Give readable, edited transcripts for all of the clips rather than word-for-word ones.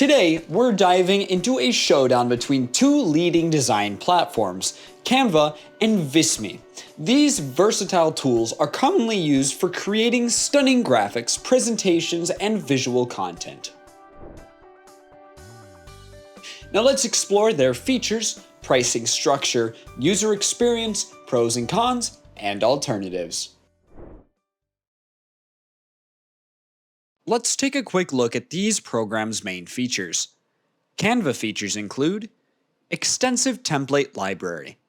Today, we're diving into a showdown between two leading design platforms, Canva and Visme. These versatile tools are commonly used for creating stunning graphics, presentations, and visual content. Now let's explore their features, pricing structure, user experience, pros and cons, and alternatives. Let's take a quick look at these programs' main features. Canva features include extensive template library.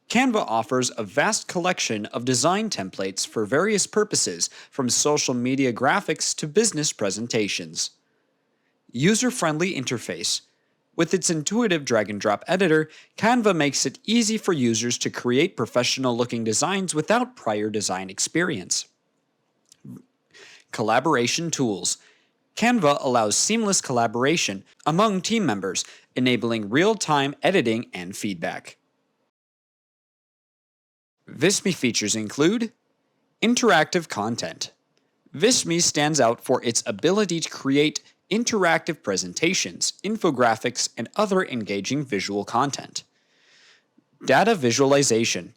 Canva offers a vast collection of design templates for various purposes, from social media graphics to business presentations. User-friendly interface. With its intuitive drag-and-drop editor, Canva makes it easy for users to create professional-looking designs without prior design experience. Collaboration tools. Canva allows seamless collaboration among team members, enabling real-time editing and feedback. Visme features include interactive content. Visme stands out for its ability to create interactive presentations, infographics, and other engaging visual content. Data visualization.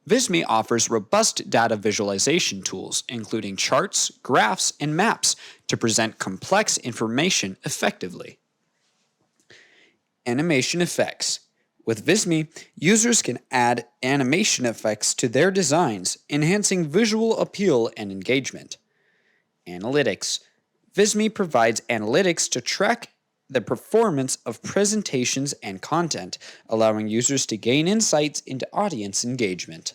Visme offers robust data visualization tools, including charts, graphs, and maps, to present complex information effectively. Animation effects. With Visme, users can add animation effects to their designs, enhancing visual appeal and engagement. Analytics. Visme provides analytics to track the performance of presentations and content, allowing users to gain insights into audience engagement.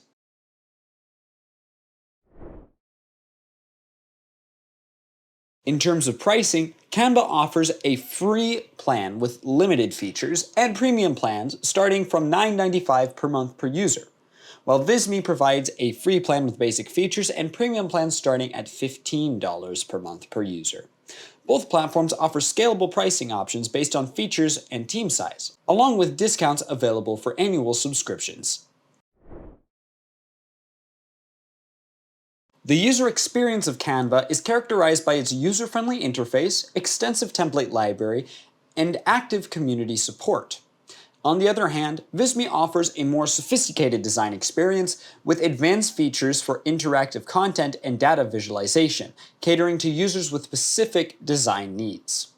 In terms of pricing, Canva offers a free plan with limited features and premium plans starting from $9.95 per month per user, while Visme provides a free plan with basic features and premium plans starting at $15 per month per user. Both platforms offer scalable pricing options based on features and team size, along with discounts available for annual subscriptions. The user experience of Canva is characterized by its user-friendly interface, extensive template library, and active community support. On the other hand, Visme offers a more sophisticated design experience with advanced features for interactive content and data visualization, catering to users with specific design needs.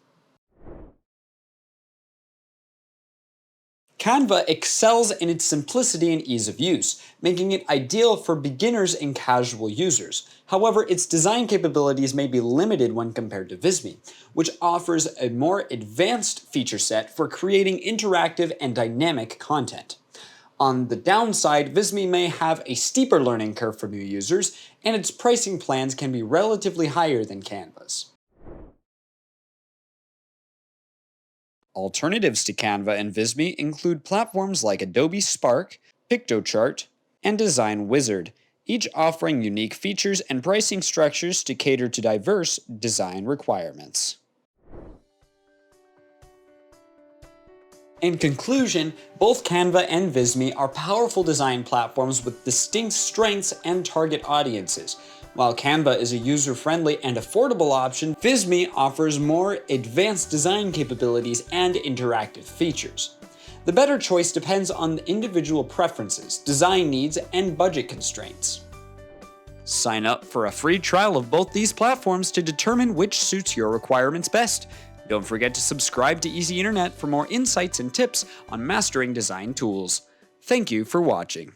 Canva excels in its simplicity and ease of use, making it ideal for beginners and casual users. However, its design capabilities may be limited when compared to Visme, which offers a more advanced feature set for creating interactive and dynamic content. On the downside, Visme may have a steeper learning curve for new users, and its pricing plans can be relatively higher than Canva's. Alternatives to Canva and Visme include platforms like Adobe Spark, Piktochart, and Design Wizard, each offering unique features and pricing structures to cater to diverse design requirements. In conclusion, both Canva and Visme are powerful design platforms with distinct strengths and target audiences. While Canva is a user-friendly and affordable option, Visme offers more advanced design capabilities and interactive features. The better choice depends on individual preferences, design needs, and budget constraints. Sign up for a free trial of both these platforms to determine which suits your requirements best. Don't forget to subscribe to EasyInternet for more insights and tips on mastering design tools. Thank you for watching.